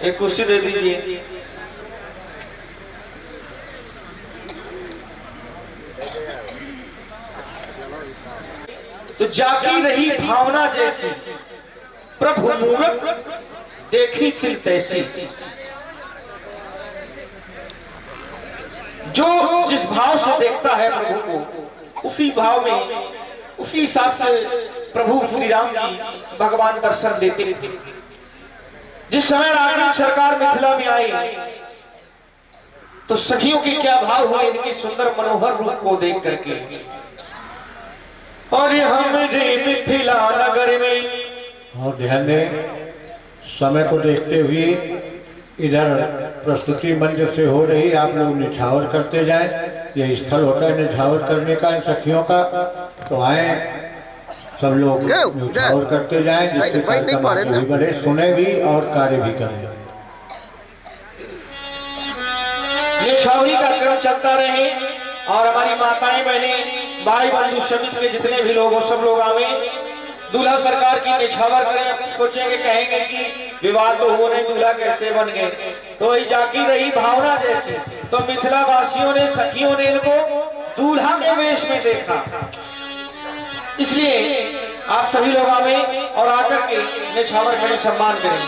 एक कुर्सी दे दीजिए। तो जागी रही भावना जैसी, प्रभु मूरत देखी तिल तैसी। जो जिस भाव से देखता है प्रभु को, उसी भाव में, उसी हिसाब से प्रभु श्री राम जी भगवान दर्शन देते थे। जिस समय राजनीति सरकार मिथिला में आई तो सखियों के क्या भाव हुए इनके सुंदर मनोहर रूप को देख करके। और हमरे मिथिला नगर में, और ध्यान दें, समय को देखते हुए इधर प्रस्तुति मंच से हो रही, आप लोग निछावर करते जाएं। ये स्थल होता है निछावर करने का सखियों का, तो आए सब लोग निछावर करते जाएं, जिससे कार्यक्रम भी बढ़े, सुने भी और कार्य भी करें। निछावरी का क्रम चलता रहे और हमारी माताएं बहने भाई बंधु समिति के जितने भी लोग हो सब लोग आवे, दूल्हा सरकार की निछावर करें। सोचेंगे कहेंगे कि विवाह तो हो नहीं, दूल्हा कैसे बन गए। तो ये जागी रही भावना जैसे, तो मिथिला वासियों ने, सखियों ने इनको दूल्हा के वेश में देखा। इसलिए आप सभी लोग आवे और आकर के निछावर करें, सम्मान करें।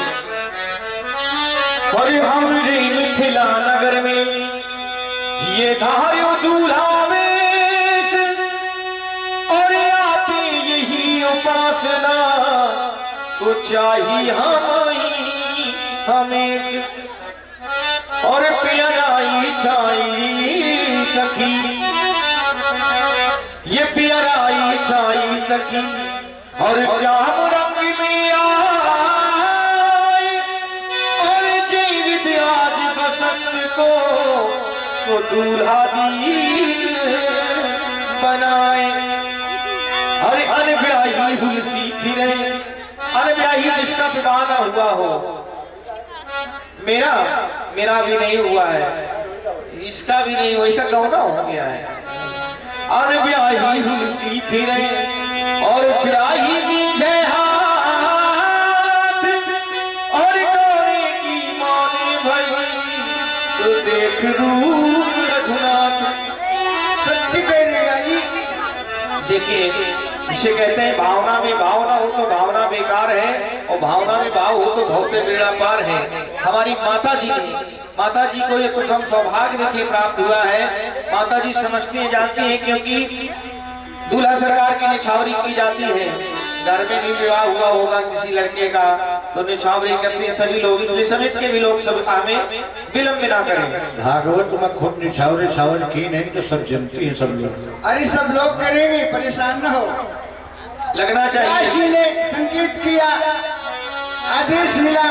और हमरे मिथिला नगर में ये धार्यो दूल्हा वेश, और आते यही उपासना तो चाहिए हमें। और प्याराई छाई सखी, ये प्याराई छाई सखी, और श्याम रंग में आए, और जीवित आज बसंत को वो दूल्हा दीन बनाए। अरे अनब्याही हुई सी फिरे, अनब्याही जिसका विवाह ना हुआ हो, मेरा भी नहीं हुआ है, इसका भी नहीं हुआ, इसका गौना हो गया है। अनब्याही हुई सी फिरे और ब्याही की जय हाथ, और गौरे की माने भई तो देख रूप रघुनाथ। सत्य कह रही आई। देखिए, इसे कहते हैं भावना में भाव ना हो तो भावना बेकार है, और भावना में भाव हो तो भाव से बेड़ा पार है। हमारी माता जी को ये प्रथम सौभाग्य देखिए प्राप्त हुआ है। माता जी समझती हैं, जानती हैं, क्योंकि दूल्हा सरकार की निछावरी की जाती है। घर में भी विवाह हुआ होगा किसी लड़के का तो निछावरी करते हैं सभी लोग, इसलिए समिति के भी लोग सब कामें विलंब ना करें। भागवत में खुद निछावर की नहीं तो सब जनती है सब लोग। अरे सब लोग करेंगे, परेशान न हो, लगना चाहिए। जी ने संकेत किया, आदेश मिला,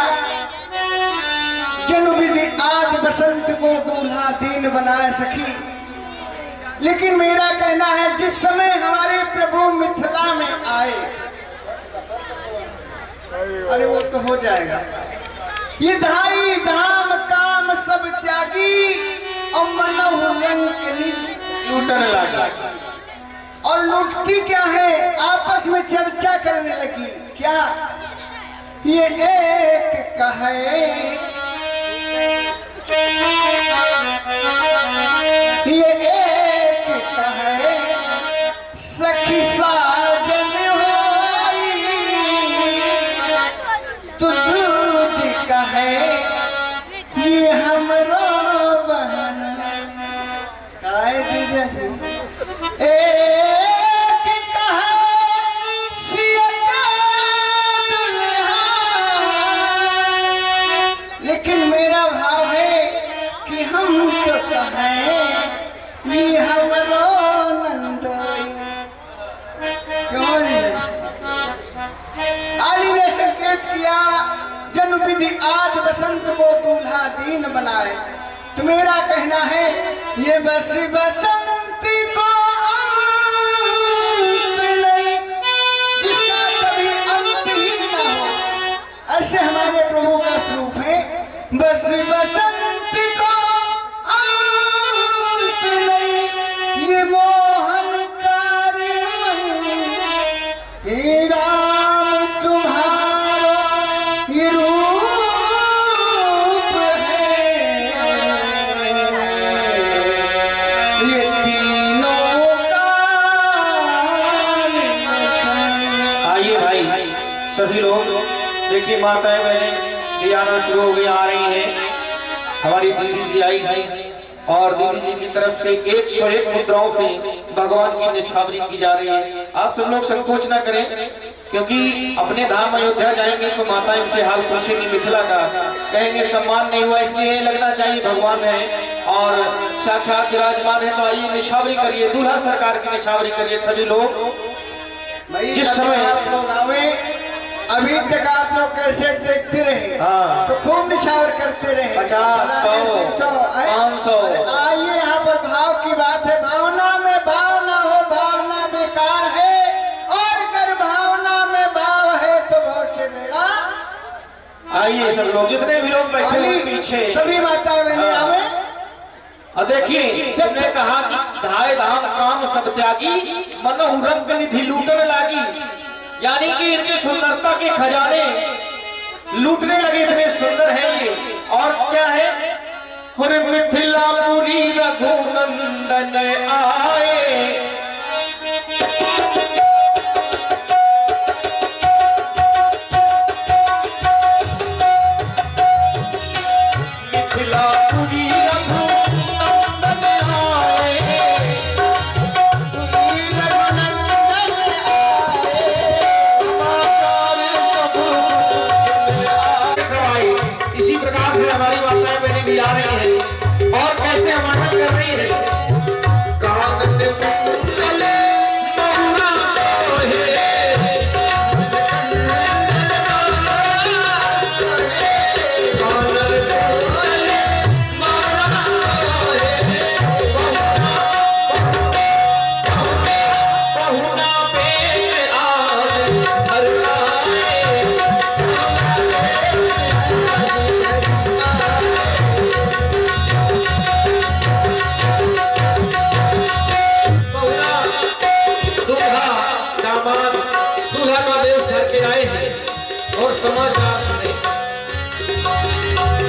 जन्म विधि आज बसंत को दूल्हा दीन बनाए सखी। लेकिन मेरा कहना है जिस समय हमारे प्रभु मिथिला में आए, अरे वो तो हो जाएगा। ये धाई धाम काम सब त्यागी, और मनहु लंक निज लूटने लगा। और लूटती क्या है, आपस में चर्चा करने लगी। क्या ये एक कहे, ये एक कहे सखी साजन होई, तो दूज कहे ये हमरो बहन काय दिजहु। एक कहे सिया का दुल्हा, लेकिन मेरा भाव है कि हम तो कहें ये हमरो नंदोई। क्यों नहीं? आली ने संकेत किया, जन्म विधि आज बसंत को दूल्हा दीन बनाए। तो मेरा कहना है ये बसंती को अंत नहीं, जिसका कभी अंत ही ना हो, ऐसे हमारे प्रभु का स्वरूप है। बसंती को अंत नहीं, ये मोहन कार्य राम तुम्हारा ये रूप सभी लोग देखिए, माताएं बहनें दियाना शुरू हो गई, आ रही हैं। हमारी दीदी जी आई है और दीदी जी की तरफ से 101 मुद्राओं से भगवान की निछावरी की जा रही है। आप सब लोग संकोच ना करें, क्योंकि अपने धाम अयोध्या जाएंगे तो माता इनसे हाल पूछेंगी मिथिला का, कहेंगे सम्मान नहीं हुआ, इसलिए लगना चाहिए भगवान है और साक्षात विराजमान है। तो आइए निछावरी करिए, दूल्हा सरकार की निछावरी करिए सभी लोग। जिस समय आप लोग आवे, अभी तक आप लोग कैसे देखते रहे, हाँ। तो खूब निछावर करते रहे, 50, 100, 500। आइए यहाँ पर भाव की बात है। भावना में भाव ना हो, भावना बेकार है, और अगर भावना में भाव है तो बहुत से मेरा। आइए सब लोग, जितने भी लोग बैठे हुए पीछे, सभी माता बहने हाँ। आवे। और देखिए, तुमने कहा कि धाय धाम काम सब त्यागी, मनो रंग निधि लूटने लागी, यानी कि इनकी सुंदरता के खजाने लूटने लगे, इतने सुंदर है ये। और क्या है, हुर मिथिलापुरी रघुनंदन आए, मिथिलापुरी रघुनंदन आए, इसी प्रकार से हमारी माताएं बहनें भी आ रही हैं और कैसे हमारा कर रही है। कानन कुंडले महुआ सोहे, कानन कुंडले महुआ सोहे, बहुना पेश आज हर आए, दूल्हा का वेश धर के आए हैं और समाचार सुने।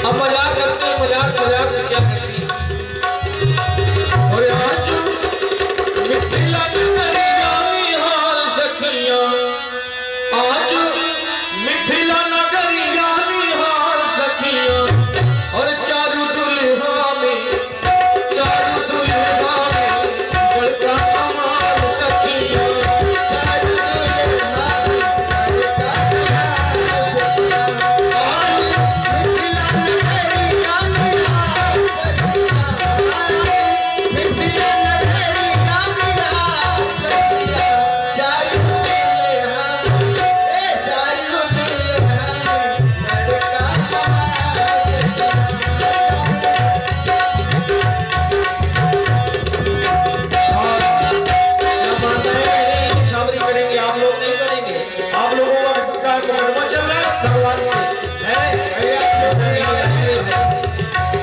अब मजाक करते हैं, मजाक में क्या करती है। और आज मिथिला नगरी जानी हाल सखियां, आज मिथिला नगरी जानी हाल सखियां, और चारू दुल्हा में बड़का कमाल सखियां,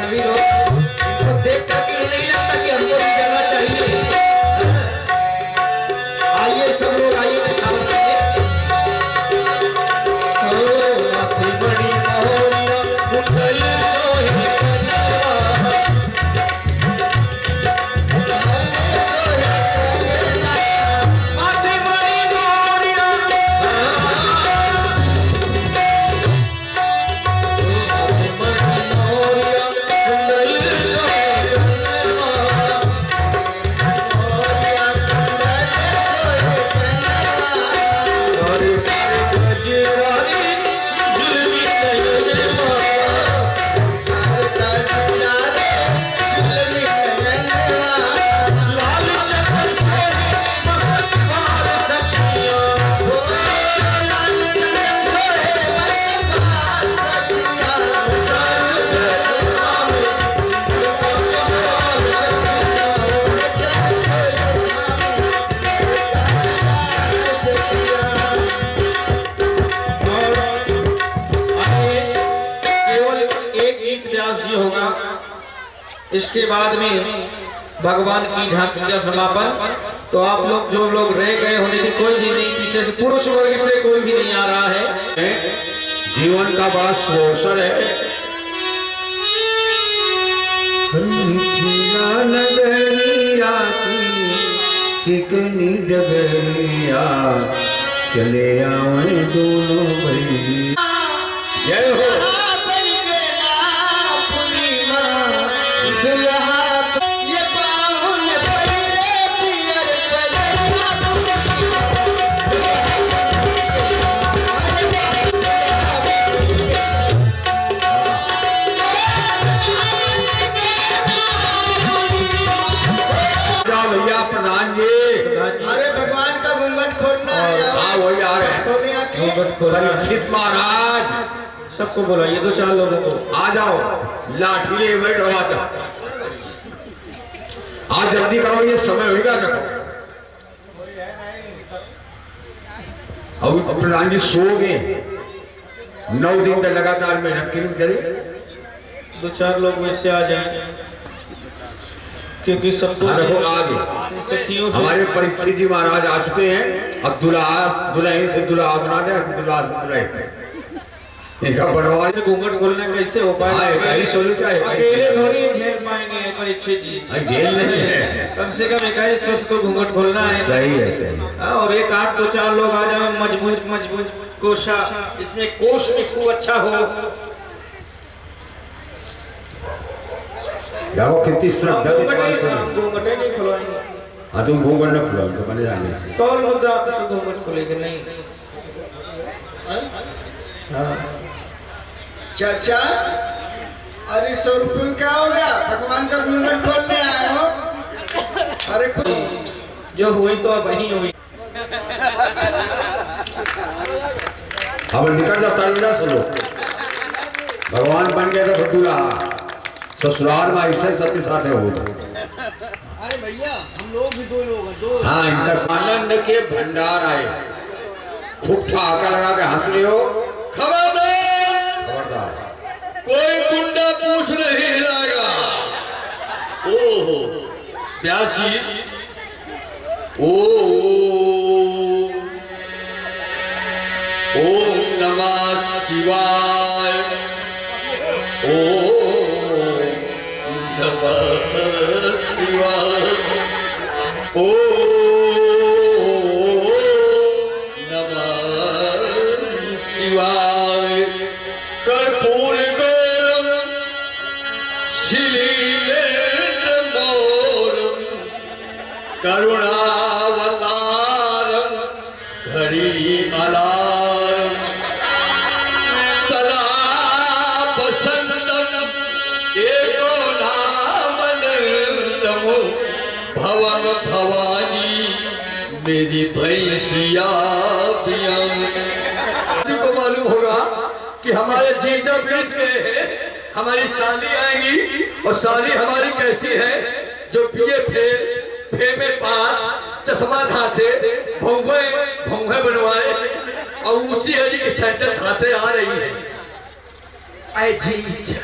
सभी लोग इनको देख करके ये नहीं लगता कि हमको भी जाना चाहिए। आइए सब लोग, आइए निछावर करिए। ओ माथे बड़ी मोहरिया कुंडल सोहे कनवा, माथे बड़ी मोहरिया, इसके बाद में भगवान की झांकी का समापन। तो आप लोग जो लोग रह गए हो, लेकिन कोई भी नहीं, पीछे से पुरुष वर्ग से कोई भी नहीं आ रहा है। जीवन का बड़ा अवसर है। नगरिया की चिकनी डगरिया चले आए दोनों भाई। जय हो। भैया प्रधान जी। अरे भगवान का घूंघट खोलना है। हाँ वही आ रहे हैं। परीक्षित महाराज सबको बुलाइए, 2-4 लोगों को। आ जाओ, लाठी ले बैठो। आज जल्दी करो, ये समय होगा देखो। अब प्रधान जी सो गए, 9 दिन तक लगातार मेहनत की चले। 2-4 लोग वैसे आ जाए, क्योंकि सबको देखो आगे सखियों से हमारे परीक्षित जी महाराज आ चुके हैं। अब दुल्हन से दुल्हा बना दे, दुल्हा से दुल्हे इनका बनवा से घूंघट खोलना कैसे हो पाएगा? अकेले थोड़ी झेल पाएंगे परीक्षित जी। जेल नहीं है, कम से कम 21 वर्ष तो घूंघट खोलना है। सही है सही। और एक आध 2-4 लोग आ जाए, मजबूत कोशा, इसमें कोश भी खूब अच्छा हो। देखो कितनी श्रद्धा के पास है। घूंघटे नहीं खुलवाएंगे। हाँ तुम घूंघट न खुलाओ तो बने जाने। 100 मुद्रा से घूंघट खुलेगा नहीं। हाँ चाचा, अरे 100 रुपये में क्या होगा? भगवान का घूंघट खोलने आए हो। अरे जो हुई तो अब वही हुई। अब निकल जाता है सुनो। भगवान बन गए तो दूल्हा, ससुराल में ऐसे सत्य साथ है वो। अरे भैया हम लोग भी 2 लोग हैं, 2। हाँ इनका आनंद के भंडार आए, खूब ठहाका लगा के हंस रहे हो। खबरदार, कोई गुंडा पूछ नहीं हिलाएगा। ओहो प्यासी, ओम नमः शिवाय, ओम नमः शिवाय, ओम नमः शिवाय। कर्पूर गौरम श्रीलेन्द्रमौलम करुणावतारम घड़ी अलारम सदा बसंतम एको नामनंदम भवम भवानी मेरी भैंसिया बियम। को मालूम होगा कि हमारे जीजा बीच गए हैं, हमारी साली आएंगी। और साली हमारी कैसी है? जो पिए फे में 5 चश्मा धासे, भौवे बनवाए और ऊंची है जी की सेंटर धासे आ रही है। आई जीजा,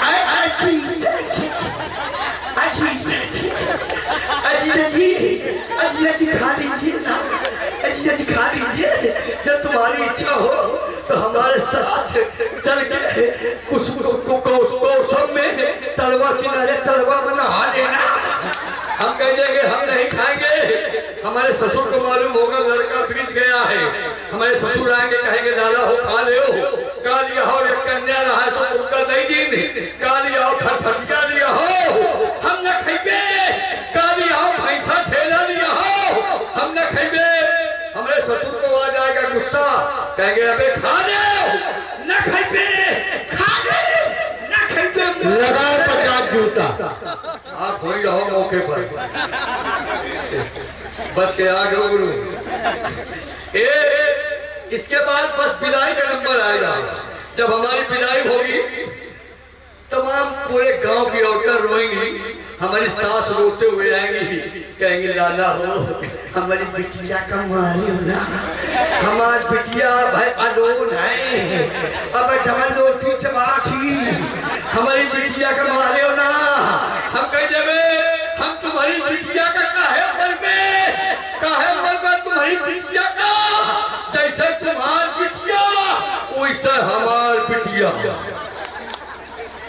आई जीजा जी, आई जीजा जी, आई जीजा जी, आई जीजा जी खा लीजिए ना, ऐसी ऐसी खा लीजिए। जब तुम्हारी इच्छा हो तो हमारे साथ चल के कौशम में तलवा किनारे तलवा में नहा लेना। हम कह देंगे हम नहीं खाएंगे। हमारे ससुर को मालूम होगा लड़का बीच गया है। हमारे ससुर आएंगे, कहेंगे दादा हो खा ले हो, का लिया हो, एक कन्या रहा है सब उनका दई दिन, का लिया हो फटफटिया लिया हो, हम न खाएंगे। का लिया हो भैंसा ठेला लिया हो, हम न खाएंगे। हमारे ससुर को आ जाएगा गुस्सा, कहेंगे अबे खा ले, न खाएंगे, खा ले, न खाएंगे। लगाओ 50 जूता। आप वही रहो मौके पर, बच के आ गए गुरु। इसके बाद बस विदाई का नंबर आएगा। जब हमारी विदाई होगी तमाम पूरे गांव की औरतें रोएंगी, हमारी सास रोते हुए आएंगी, कहेंगे लाला हो हमारी बिटिया का मारी ना, हमारी बिटिया भाई अलोन है, अब डबल रोटी चबाठी, हमारी बिटिया का मारे हो ना। हम कह देवे हम तुम्हारी बिटिया का काहे मर तुम्हारी बिटिया का, जैसे तुम्हारी बिटिया वैसे हमारी बिटिया।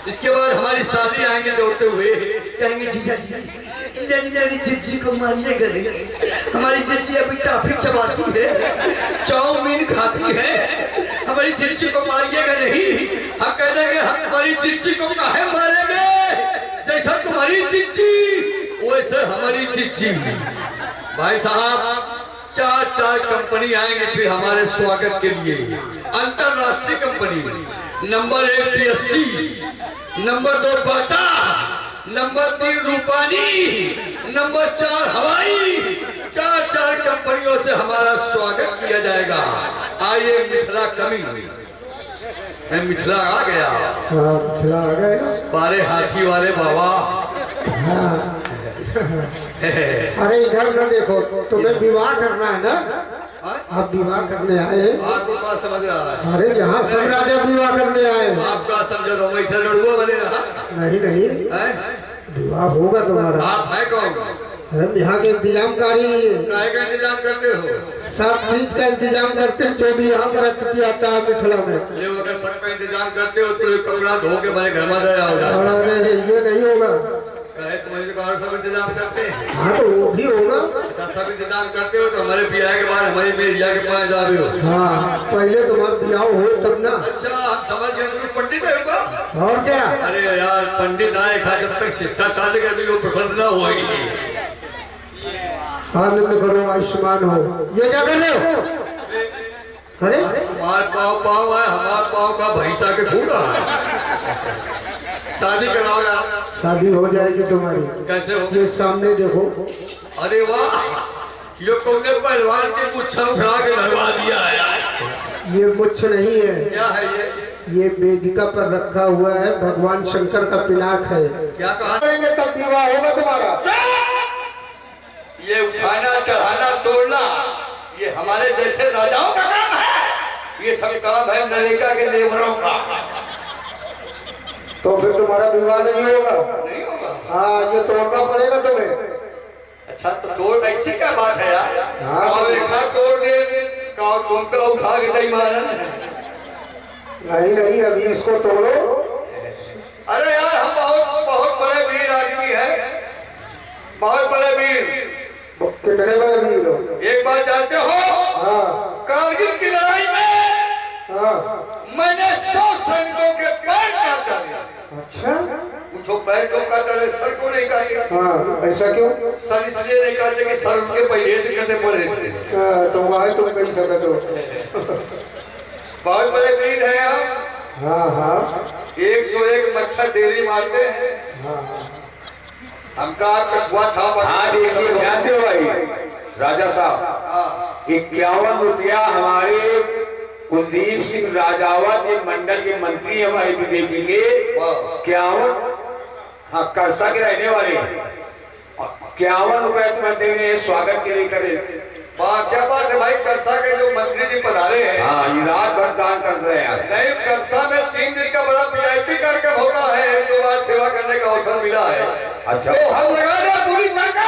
इसके बाद हमारी शादी आएंगे दौड़ते हुए, कहेंगे जीजा जी जीजा जी मेरी चिच्ची को मारिए गले। हमारी चिच्ची अभी टॉफी चबाती है, चाउमीन खाती है, हमारी चिच्ची को मारिएगा नहीं। हम कह देंगे हम तुम्हारी चिच्ची को काहे मारेंगे, जैसा तुम्हारी चिच्ची वैसे हमारी चिच्ची। भाई साहब 4 कंपनी आएंगे फिर हमारे स्वागत के लिए। अंतरराष्ट्रीय कंपनी, नंबर 1 PSC, नंबर 2 बाटा, नंबर 3 रूपानी, नंबर 4 हवाई। 4 कंपनियों से हमारा स्वागत किया जाएगा। आइए मिथिला कमिंग। मैं मिथिला आ गया। हाँ, मिथिला आ गए। बारे हाथी वाले बाबा। हाँ। अरे इधर न देखो, तुम्हें विवाह करना है ना? आप विवाह करने आए? आपको बात समझ रहा है? अरे यहाँ सब राजा विवाह करने आए। आपका समझो तो वैसे लड़ुआ बनेगा। नहीं विवाह होगा तुम्हारा। आप है कौन? हम यहाँ के इंतजामकारी। काय का इंतजाम करते हो? सब चीज का इंतजाम करते हैं जो भी यहाँ पर अतिथि आता है मिथिला में। ये अगर सबका इंतजाम करते हो तो कपड़ा धो के मेरे घर में रहा होगा। अरे ये नहीं होगा। तुम्हारी दुकान सब इंतजाम करते हैं? हाँ तो वो भी होगा। अच्छा सब इंतजाम करते हो तो हमारे ब्याह के बाद हमारी बेरिया के पास जा रहे हो? हाँ पहले तुम्हारा ब्याह हो तब ना। अच्छा हम समझ गए तुम पंडित है का? और क्या? अरे यार पंडित आए खा जब तक शिष्टाचार करते वो प्रसन्न न होगी। आनंद करो, आयुष्मान हो। ये क्या कर रहे हो? अरे हमारे पाँव है, हमारे पाँव का भैंसा के खून है। शादी कराओ यार। शादी हो जाएगी तुम्हारी। कैसे हो? ये सामने देखो। अरे वाह, ये कौने पहलवान के मुच्छा उखड़ा के धरवा दिया है। ये मुच्छ नहीं है। क्या है ये वेदिका पर रखा हुआ है, भगवान शंकर का पिनाक है। क्या कहा? तब विवाह होगा तुम्हारा। ये उठाना चढ़ाना तोड़ना ये हमारे जैसे राजाओं का काम है। ये सब काम है नरेगा के लेबरों का। तो फिर तुम्हारा विवाह नहीं होगा? नहीं होगा। हाँ ये तोड़ना पड़ेगा तुम्हें। अच्छा तो तोड़ ऐसी क्या बात है यार? हाँ तोड़ दे तुम तो उठा के नहीं मारन। नहीं अभी इसको तोड़ो। अरे यार हम बहुत बड़े वीर आदमी है, बहुत बड़े वीर। कितने बड़े वीर हो? एक बात जानते हो? हाँ। कारगिल की लड़ाई में हाँ। मैंने 100 सैनिकों के पैर काट डाले। अच्छा पूछो पैर क्यों काट डाले, सर क्यों नहीं काटे? हाँ ऐसा क्यों? सर इसलिए नहीं काटे कि सर उनके पहले से करने पड़े थे। तो वहाँ तुम कहीं सकते हो। बहुत बड़े वीर हैं हम। हाँ 101 मच्छर डेरी मारते हैं। हमका कछुआ छाप। हाँ देखिए ध्यान दो भाई राजा साहब, 51 रुपया हमारे कुलदीप सिंह राजावत एक मंडल के मंत्री हमारे विदेशी के 51, हाँ करसा के रहने वाले 51 रुपए तुम्हें देंगे स्वागत के लिए करे। वाह क्या बात है भाई, करसा के जो मंत्री जी पधारे हैं। हाँ ये रात भर दान कर रहे हैं। नहीं करसा में 3 दिन का बड़ा VIP कार्यक्रम होता है, 2 बार सेवा करने का अवसर मिला है। अच्छा तो हम लगा रहे पूरी ताकत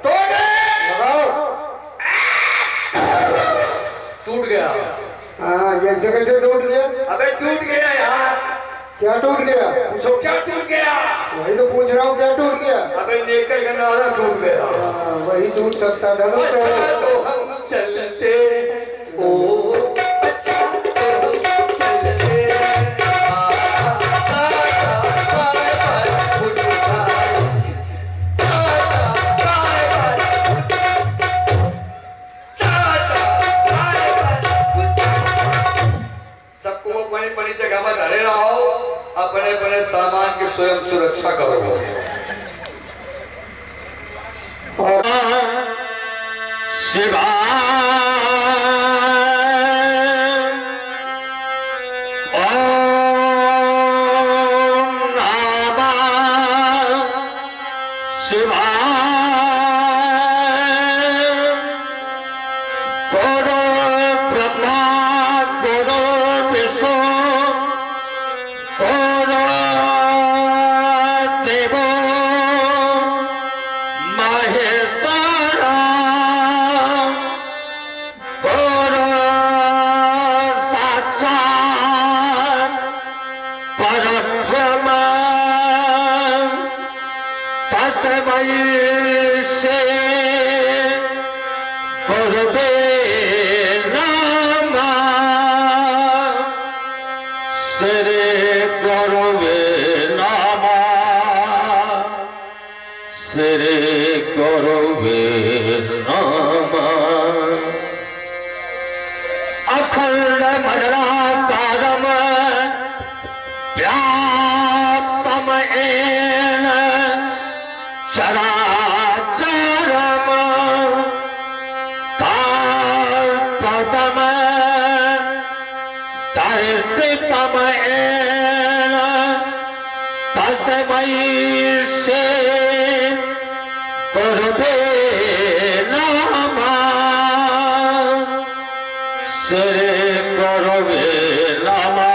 तोड़े। टूट गया। हाँ ये कैसे टूट गया? अबे टूट गया यार। क्या टूट गया? पूछो क्या टूट गया? वही तो पूछ रहा हूँ, क्या टूट गया? अबे नेकर का नारा टूट गया। वही टूट सकता था ना। अच्छा तो हम चलते ओ अच्छा तो चलते सबको अपनी अपनी जगह में धरे रहो, अपने अपने सामान की स्वयं सुरक्षा करो। शिवा गुरुवे नामा श्री गुरुवे नामा श्री गुरुवे नामा अखंड मंडलाकारम व्याप्तम येन चराचरम कल्पतम दर्शितम येन तस्मै श्री गुरुवे नमः श्री गुरुवे नमः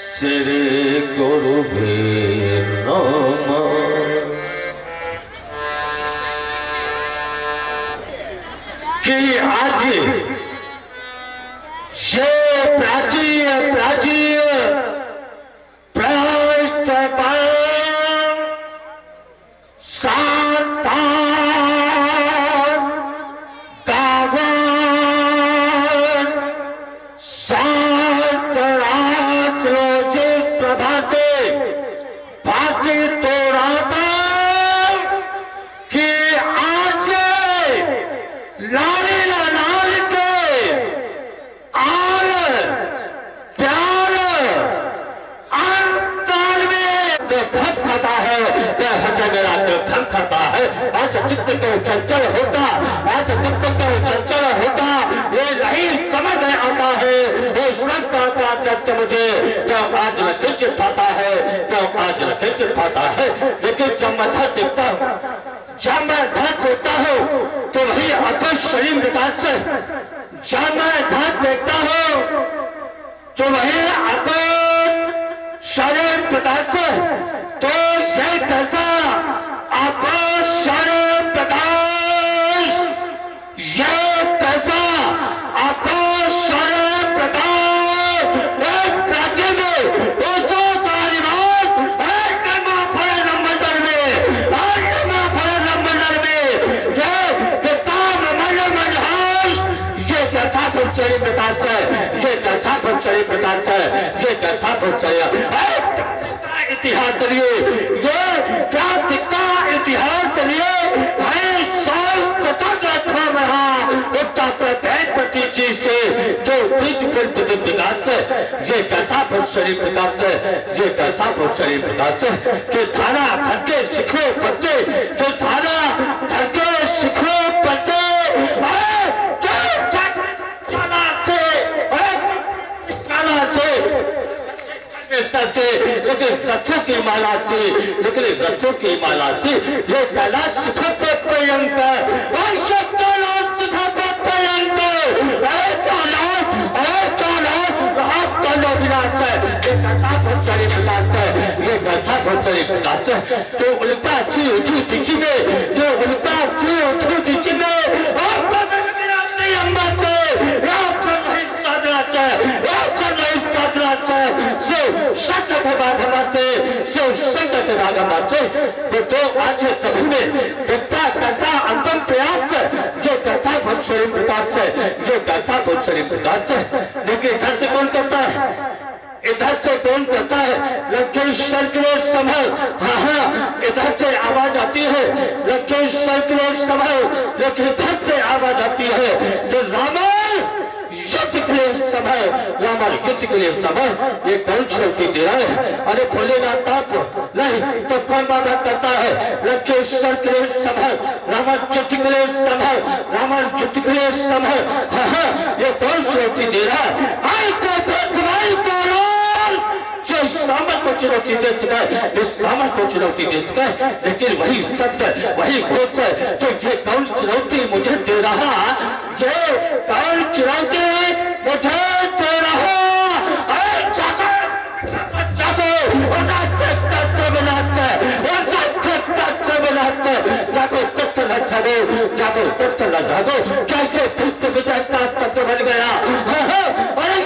श्री गुरुवे नमः। कि आज ये प्राचीन पृष्ठ पर शांतान गावन शास्त्रात्रोजित प्रभा से बातचीत हो रहा था कि आज लाल के आर प्यार अंतर में धन खाता है, हर जगह धन खाता है। आज चित्त को चंचल होता, आज चित्त को चंचल होता, ये नहीं समझ में आता है। ये श्रद्धा का सच मुझे क्यों आज न किंच पाता है, क्यों आज न किंच पाता है। लेकिन जब मैं धन देखता हूँ, जब मैं धन देखता हूँ तो वही अतुल शरीर विकास से, जब मैं धन देखता हूँ तो वही अतुल शरीर प्रकाश से, तो ये कैसा अतुल शरीर प्रकाश, ये कैसा अतुल शरीर प्रकाश एक राज्य में ऊंचो तारीबान एक मंडल में ये किताब मंडल ये कैसा शरीर प्रकाश है, ये कैसा शरीर प्रकाश है, ये कैसा शरीर इतिहास चलिए, ये क्या दिखता इतिहास चलिए है। रहा उसका प्रत्येक प्रतीची से जो बीज विकास है, ये कैसा शरीर प्रकाश है, ये कैसा शरीर प्रकाश है कि थाना धरके सिखो बच्चे, कि थाना धरके सिखो बच्चे लेकिन रथों की माला से, लेकिन रथों की माला से ये कैलाश शिखर पे प्रियंकर, कैलाश शिखर पे प्रियंकर, विनाश है। ये कैसा शरीर प्रकाश है, ये कैसा शरीर प्रकाश है। तो उल्टा सी उठी दिखी में, जो उल्टा सी उठी दिखी में तो आज सभी में विद्या कैसा अंतिम प्रयास है, जो कैसा शरीर प्रकाश है, जो कैसा शरीर प्रकाश है। लेकिन इधर से कौन करता है, इधर से कौन करता है, लंकेश्वर के लिए संभल, हाँ इधर से आवाज आती है लंकेश्वर के लिए संभल, लेकिन इधर से आवाज आती है तो रावण युद्ध के लिए संभल, रावण युद्ध के लिए संभल। ये कौन श्रुति दे रहा है, अरे खोलेगा तब नहीं तो कौन बाधा करता है। लंकेश्वर के लिए संभल, रावण युद्ध के लिए संभल, रावण युद्ध के लिए संभल, हाँ ये कौन श्रुति दे रहा है। आई को जो सामर को चुनौती दे सके, इस सामर को चुनौती दे सके, लेकिन वही सत्य वही घोष है। तो ये कौन चुनौती मुझे दे रहा, ये कौन चुनौती मुझे दे रहा। जागो तत्व न जागो, जागो तत्व न जागो, क्या ये तत्व विजय का शब्द बन गया, अरे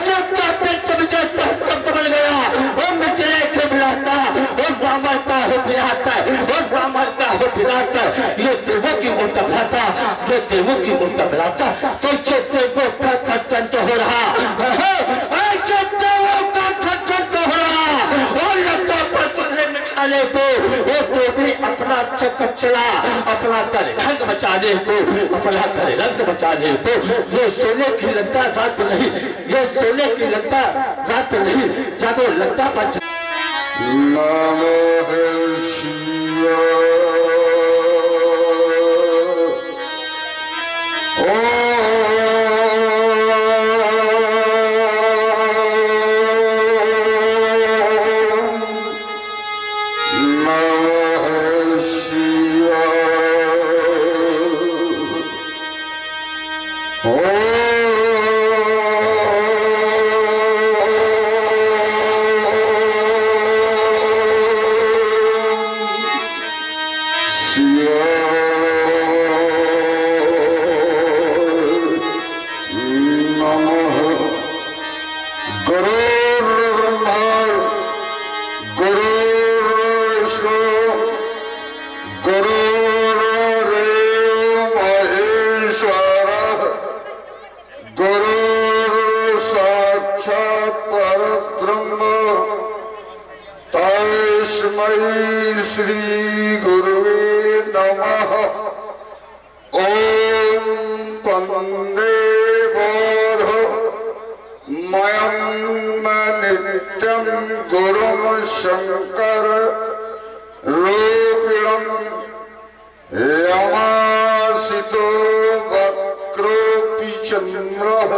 विजय का शब्द बन गया। वो मिटने के मिलाता, वो रावण का फिराता और ब्राह्मण का हो फिराता, ये देवों की मुतबलाता, ये देवों की मुतबलाता, तो जो देवों का खर्चन तो हो रहा, ऐसे देवों का खर्चन तो हो रहा, और लगता पर चलने निकाले को वो तो भी अपना चक्कर चला, अपना कर रंग बचाने को, अपना कर रंग बचाने को। ये सोने की लगता रात नहीं, ये सोने की लगता रात नहीं, जब वो लगता बचा। नमो शिवाय। श्री गुरुवे नमः। ओम वंदे बोध मयं नित्यं गुरुं शंकर रूपिणं यमासितो वक्रोऽपि चन्द्रः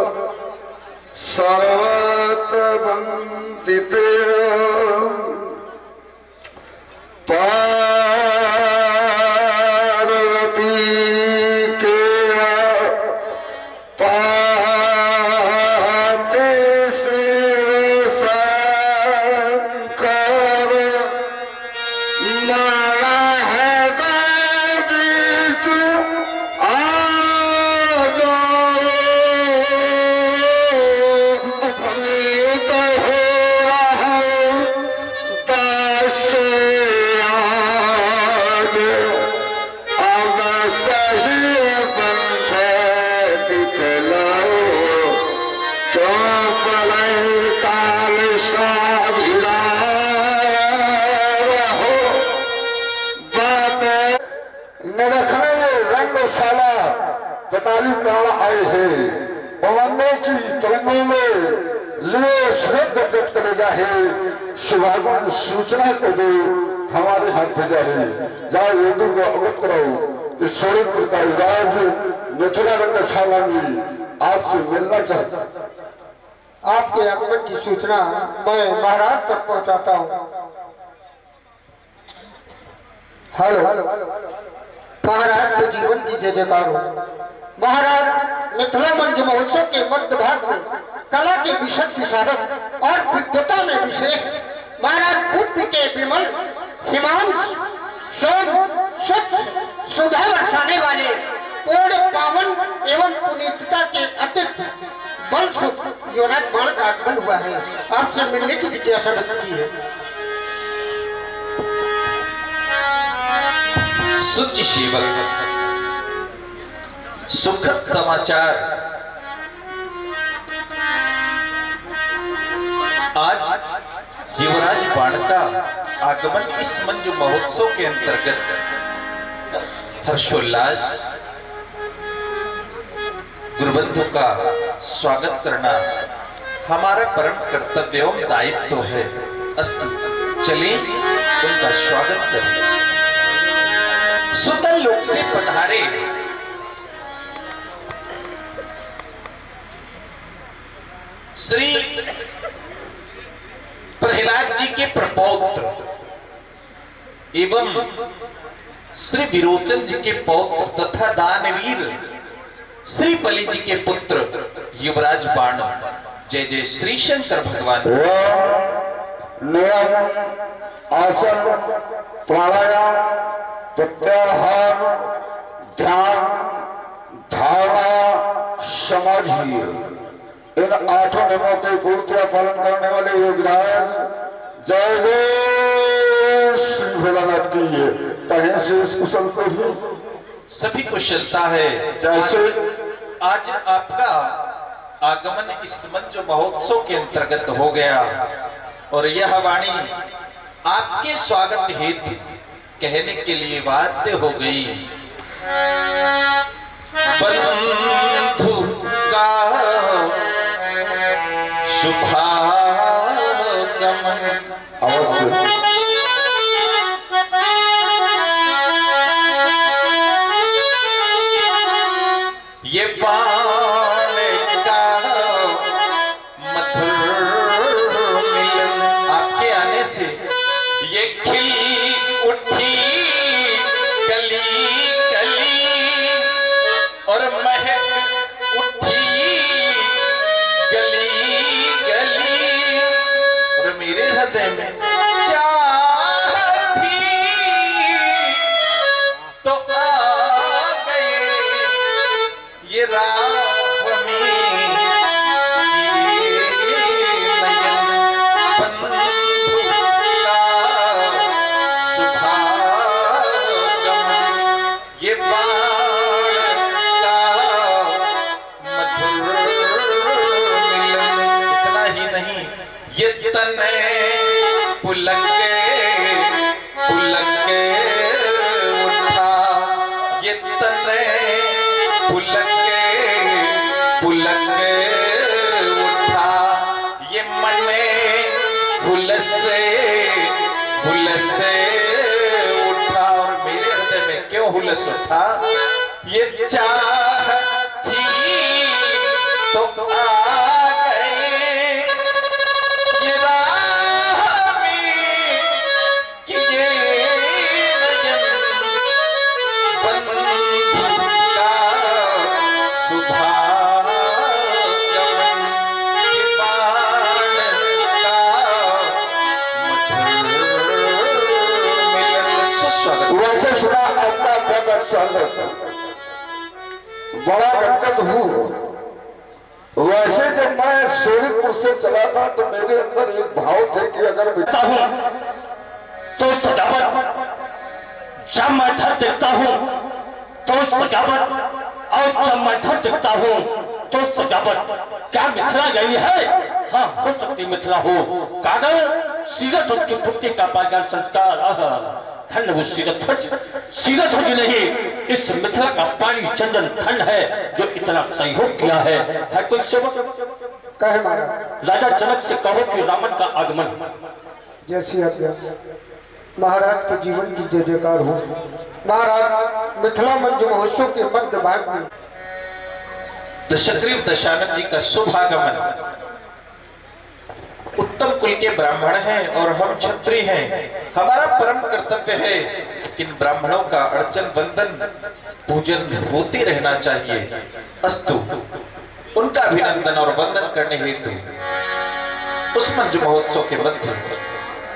सर्वत्र वन्दिते बताली प्राण आए हैं भवनों की चरणों में लिए श्रद्ध व्यक्त करे जाए शिवागुण सूचना को दो हमारे हाथ भेजा है जाओ हिंदू को अवगत करो इस स्वरूप का राज मिथिला रंगशाला में आपसे मिलना चाहता आपके आगमन की सूचना मैं महाराज तक पहुंचाता हूँ। हेलो महाराज के जीवन की जय जयकार हो। महाराज मिथिला मंच महोत्सव के मध्य भाग में कला के विशद विशारद और विद्वता में विशेष महाराज बुद्ध के विमल हिमांश सोम स्वच्छ सुधा बरसाने वाले पूर्ण पावन एवं पुनीतता के अतिथ बल सुख योनाथ बाण का आगमन हुआ है। आपसे मिलने की जिज्ञासा व्यक्त की है। सुच सेवक सुखद समाचार। आज युवराज बाण का आगमन इस मंजू महोत्सव के अंतर्गत हर्षोल्लास गुरुबंधु का स्वागत करना हमारा परम कर्तव्य एवं दायित्व है। अस्तु चलिए उनका स्वागत करें। सुतल लोक से पधारे श्री प्रहलाद जी के प्रपौत्र एवं श्री विरोचन जी के पौत्र तथा दानवीर श्री बलि जी के पुत्र युवराज बाण। जय जय श्री शंकर भगवान। नियम आसन प्राणायाम प्रत्याहार ध्यान धारणा समाधि इन 8 नियमों के पूर्णतः पालन करने वाले योगराज जय जय श्री भोलानाथ की ये कहीं से इस कुशल को भी सभी कुशलता है। जैसे आज आपका आगमन इस मंच महोत्सव के अंतर्गत हो गया और यह वाणी आपके स्वागत हेतु कहने के लिए बाध्य हो गई। बंधु का शुभागमन अवश्य ये बाण का मधुर मिलन, आपके आने से ये खिल उठी गली गली और महक उठी गली गली और मेरे हृदय में चाह भी तो आ गए ये राह में बंधु का शुभागमन, ये बाण का मधुर मिलन। इतना ही नहीं, ये तन पुलक उठा, ये तन पुलक उठा, ये मन हुलस उठा। और मेरे हृदय में क्यों हुलस उठा? ये चाह थी तो आ गए ये राह में कि ये नयन बंधु का शुभागमन, ये बाण का मधुर मिलन। सुस्वागत। वैसे सुना आपका प्रकट स्वागत, बड़ा गदगद हूँ। वैसे जब मैं सोनीतपुर से चला था तो मेरे अंदर एक भाव थे कि अगर देखता हूँ तो सजावट, जब मैं घर देखता हूँ तो सजावट, और जब मैं घर देखता हूँ तो सजावट। क्या मिथिला यही है? हाँ, हो सकती मिथिला हो। कागल सीरत की पुत्री का पागल संस्कार, धन्य वो सीरत होगी नहीं, इस मिथिला का पानी चंदन धन है जो इतना सहयोग किया है कोई सेवक? कहे महाराज राजा जनक से कहो कि रावण का आगमन। जैसी आज्ञा। महाराज के जीवन की जय जयकार हो। महाराज मिथिला मंच महोत्सव के मध्य भाग में दशग्रीव दशानन जी का शुभागमन। उत्तम कुल के ब्राह्मण हैं और हम क्षत्रिय हैं। हमारा परम कर्तव्य है कि इन ब्राह्मणों का अर्चन वंदन पूजन होती रहना चाहिए। अस्तु, उनका अभिनंदन और वंदन करने हेतु उस मंच महोत्सव के मध्य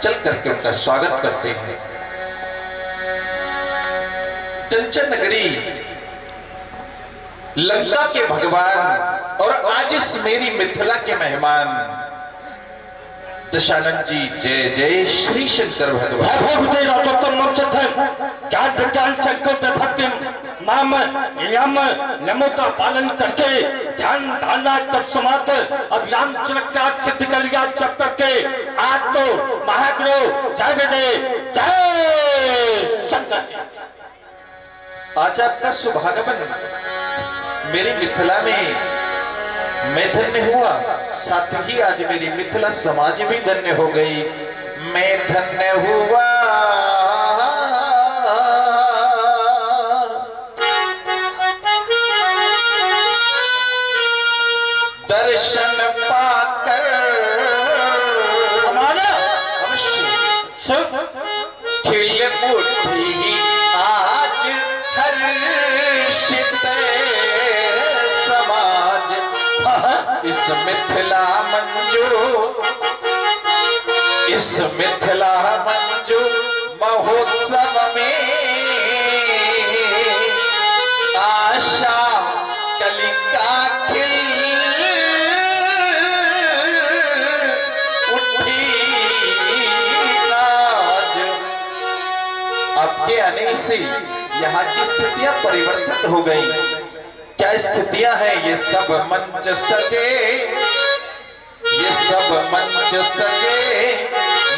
चल करके उनका स्वागत करते हैं। कंचन नगरी, लंका के भगवान और आज इस मेरी मिथिला के मेहमान दशानन जी, जय जय श्री शंकर भगवान। ज्ञान विज्ञान संकल्प भक्ति नाम यम नमो का पालन करके ध्यान धारणा तब समाप्त अभियान चमत्कार सिद्ध कर लिया जब करके आज तो महागुरु जय विजय जय शंकर। आज आपका शुभागमन मेरी मिथिला में मैं धन्य हुआ, साथ ही आज मेरी मिथिला समाज भी धन्य हो गई। मैं धन्य हुआ दर्शन पाकर हमारा अवश्य खिल उठी आज हर्षित समाज। इस मिथिला मंजू महोत्सव में आशा कलिका खिल उठी आज परिवर्तित हो गई। क्या स्थितियां हैं? ये सब मंच सजे, ये सब मंच सजे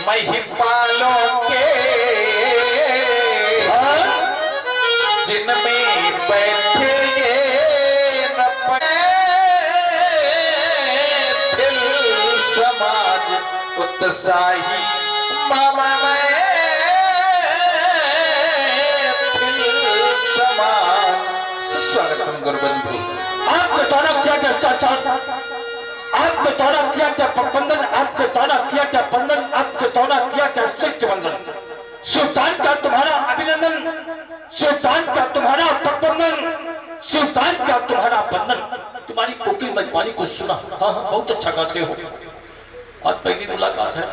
महिपालों के, जिनमें बैठे ये दिल समाज उत्साही मामा स्वागतम गुरुबंधु। आपके द्वारा किया गया भ्रष्टाचार, आपके द्वारा किया गया बंधन, आपके द्वारा किया गया बंधन, आपके द्वारा किया गया शिष्ट बंधन। सुल्तान का तुम्हारा अभिनंदन, सुल्तान का तुम्हारा बंधन, सुल्तान का तुम्हारा बंधन। तुम्हारी कोकिल मजबानी को सुना। हाँ हाँ, बहुत अच्छा गाते हो। आज पहली मुलाकात है,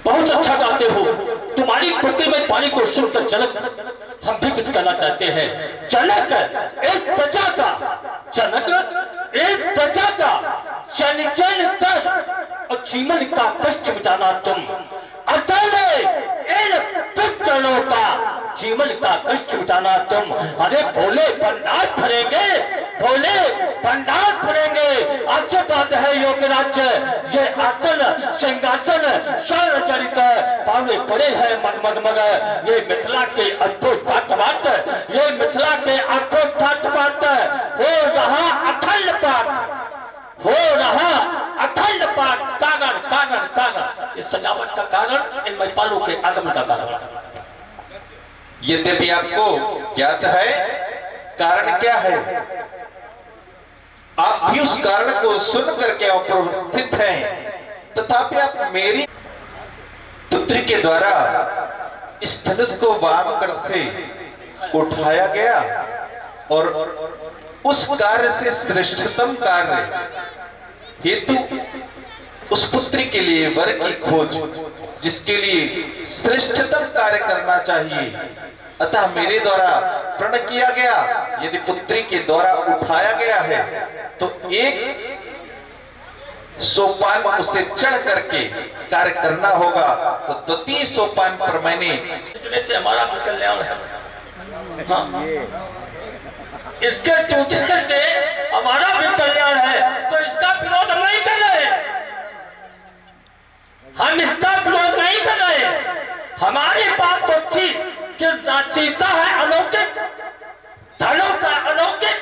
बहुत अच्छा गाते हो। तुम्हारी कोकिल मजबानी को सुनकर झलक हम भी कुछ कहना चाहते हैं। जनक एक प्रजा का, जनक एक प्रजा का चन चन कर और जीवन का कष्ट मिटाना तुम। असल इन पुत्रों का जीवन का कष्ट मिटाना तुम। अरे भोले भंडार भरेंगे, भोले भंडार भरेंगे। अच्छी बात है योगराज, ये आसन सिंहासन स्वर्ण चरित पावे पड़े हैं मगमग मग। ये मिथिला के अद्भुत ठाट, ये मिथिला के अद्भुत ठाट हो रहा अखंड पाठ, हो रहा अखंड पाठ। कागड़ कागड़ कागड़, इस सजावट का कारण इन महिपालों के आगमन का कारण। यद्यपि आपको ज्ञात है कारण क्या है, आप भी उस कारण को सुन करके उपस्थित हैं, तथापि आप मेरी पुत्री के द्वारा इस धनुष को वामकर से उठाया गया और उस कार्य से श्रेष्ठतम कार्य हेतु उस पुत्री के लिए वर की खोज, जिसके लिए श्रेष्ठतम कार्य करना चाहिए, अतः मेरे द्वारा प्रण किया गया। यदि पुत्री के द्वारा उठाया गया है तो एक सोपान उसे चढ़ करके कार्य करना होगा। तो द्वितीय सोपान पर मैंने से हमारा भी कल्याण है। हाँ, इसके टूटने से हमारा भी कल्याण है, तो इसका विरोध हम नहीं कर रहे, हम इसका विरोध नहीं कर रहे। हमारी बात तो थी कि सीता है अलौकिक, धनुष है अलौकिक,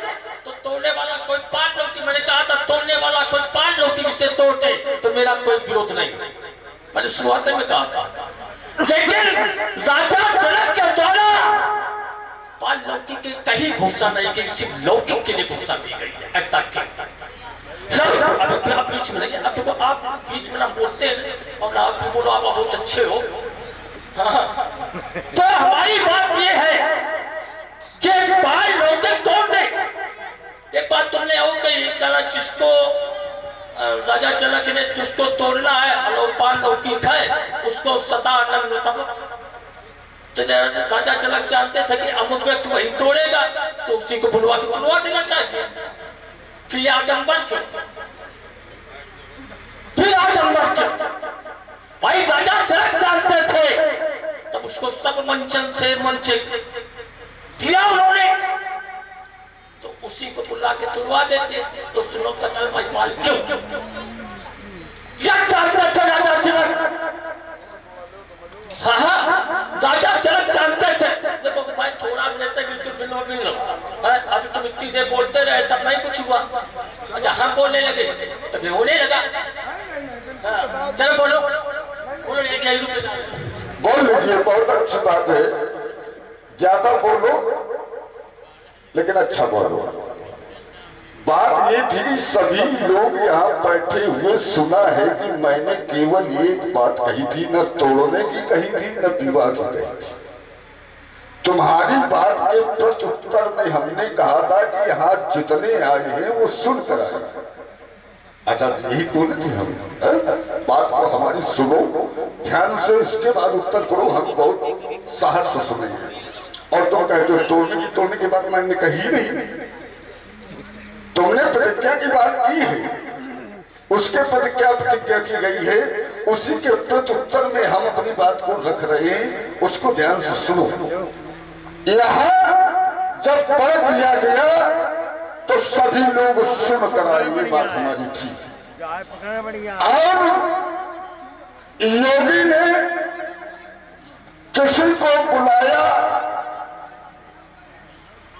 तो तोड़ने वाला कोई पार लौकी, मैंने कहा था तोड़ने वाला कोई पार लौकी जिसे तोड़ते तो मेरा कोई विरोध नहीं, मैंने शुरुआत में कहा था। लेकिन राजा जनक के द्वारा पाल लौकिक की कहीं घोषणा नहीं की, सिर्फ लौकिक के लिए घोषणा की गई है। ऐसा क्यों? आप बीच में नहीं, अब तो आप बीच में ना बोलते हैं और ना आप बोलो आप बहुत अच्छे हो। हाँ, तो हमारी बात ये है कि पाल लौकिक तोड़ दे। एक बात तुमने और कही, कहना जिसको राजा जनक ने जिसको तोड़ना है पाल लौकिक है उसको सदा आनंद तब। तो राजा जनक जानते थे कि अमुक व्यक्ति वही तोड़ेगा, तो उसी को बुलवा के तुलवा देना चाहिए। फिर आडम्बर क्यों, फिर आडम्बर क्यों? भाई राजा जनक जानते थे, तब उसको सब मंचन से मंचे दिया उन्होंने, तो उसी को बुला के तुलवा देते। तो सुनो कतल महिपाल क्यों? यह जानते थे राजा जनक। हाँ हाँ, राजा जनक जानते थे। देखो भाई थोड़ा लेते बिल्कुल बिलो बिलो, अभी तुम इतनी देर बोलते रहे तब नहीं कुछ हुआ। अच्छा हम बोलने लगे तब होने लगा। चलो बोलो, बोलो बोल लीजिए, बहुत अच्छी बात है। ज्यादा बोलो लेकिन अच्छा बोलो। बात ये थी कि सभी लोग यहाँ बैठे हुए सुना है कि मैंने केवल एक बात कही थी, न तोड़ने की कही थी न विवाह की कही थी। तुम्हारी बात के प्रत्युत्तर में हमने कहा था कि यहाँ जितने आए हैं वो सुनकर आए। अच्छा यही बोले थे हम, बात को हमारी सुनो ध्यान से, इसके बाद उत्तर करो। हम बहुत साहस से सुनेंगे। और तुम कहते हो तोड़ने की बात मैंने कही नहीं, तुमने प्रतिज्ञा की बात की है, उसके प्रतिज्ञा की गई है, उसी के प्रत्युत्तर में हम अपनी बात को रख रहे हैं, उसको ध्यान से सुनो। यहाँ जब पढ़ दिया गया तो सभी लोग सुन कर आए, ये बात हमारी थी। और योगी ने किसी को बुलाया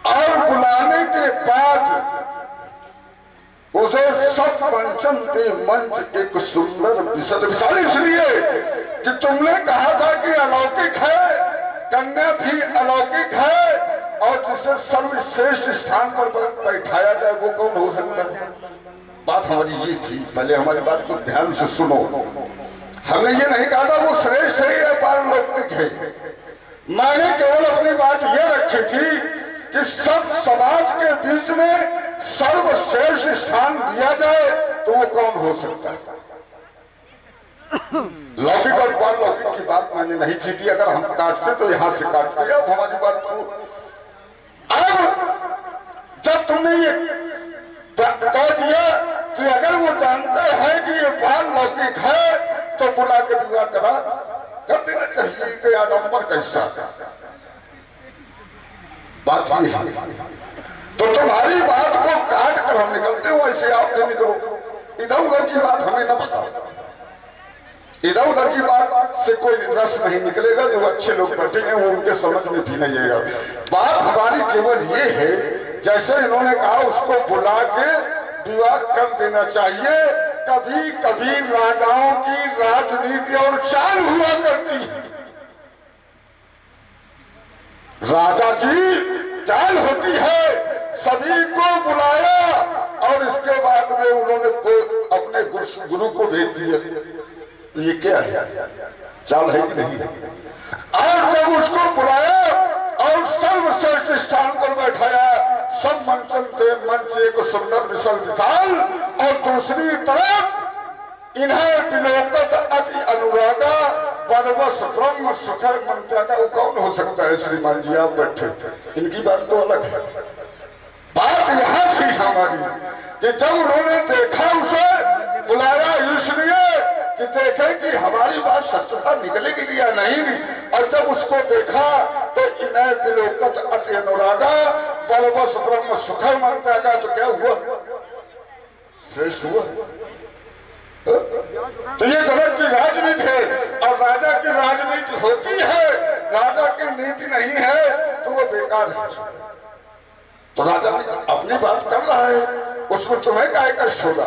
और बुलाने के बाद उसे सब पंचम के मंच एक सुंदर विशद विशाल, इसलिए कि तुमने कहा था कि अलौकिक है, कन्या भी अलौकिक है, और जिसे सर्वश्रेष्ठ स्थान पर बैठाया जाए वो कौन हो सकता है। बात हमारी ये थी, पहले हमारी बात को ध्यान से सुनो। हमने ये नहीं कहा था वो श्रेष्ठ है या पारलौकिक है, मैंने केवल अपनी बात ये रखी थी कि सब समाज के बीच में सर्वश्रेष्ठ स्थान दिया जाए तो वो कौन हो सकता है। लौकिक और पारलौकिक की बात मैंने नहीं की थी, अगर हम काटते तो यहां से काटते। अब हमारी बात को, अब जब तुमने ये कह दिया कि अगर वो जानते हैं कि ये पारलौकिक है तो बुला के विवाह कर देना चाहिए कि आडंबर कैसा बात ये है। तो तुम्हारी बात को काट कर हम निकलते हो, ऐसे आप निकलो। इधर उधर की बात हमें न बताओ, इधर उधर की बात से कोई रस नहीं निकलेगा। जो अच्छे लोग बैठे हैं वो उनके समझ में भी नहीं आएगा। बात हमारी केवल ये है, जैसे इन्होंने कहा उसको बुला के विवाह कर देना चाहिए। कभी कभी राजाओं की राजनीति और चाल हुआ करती है, राजा की चाल होती है। सभी को बुलाया और इसके बाद में उन्होंने अपने गुरु को भेज दिया। ये क्या है, चाल है कि नहीं? और जब उसको बुलाया और सर्वश्रेष्ठ स्थान पर बैठाया, सब मंचन थे, मंच एक सुंदर विशाल, और दूसरी तरफ इन्हें विलोकत अति अनुरागा बनवस ब्रह्म सुखर मंत्रा का। वो कौन हो सकता है? श्रीमान जी आप बैठे, इनकी बात तो अलग है। बात यहां थी हमारी कि जब उन्होंने देखा, उसे बुलाया इसलिए कि देखे कि हमारी बात सत्यता निकलेगी या नहीं, और जब उसको देखा तो इन्हें विलोकत अति अनुरागा बलवस ब्रह्म सुखर मंत्रा का। तो क्या हुआ? श्रेष्ठ हुआ। तो ये जनक की राजनीति है, और राजा की राजनीति होती है, राजा की नीति नहीं है तो वो बेकार है। तो राजा अपनी बात कर रहा है, उसमें तुम्हें क्या कष्ट होगा?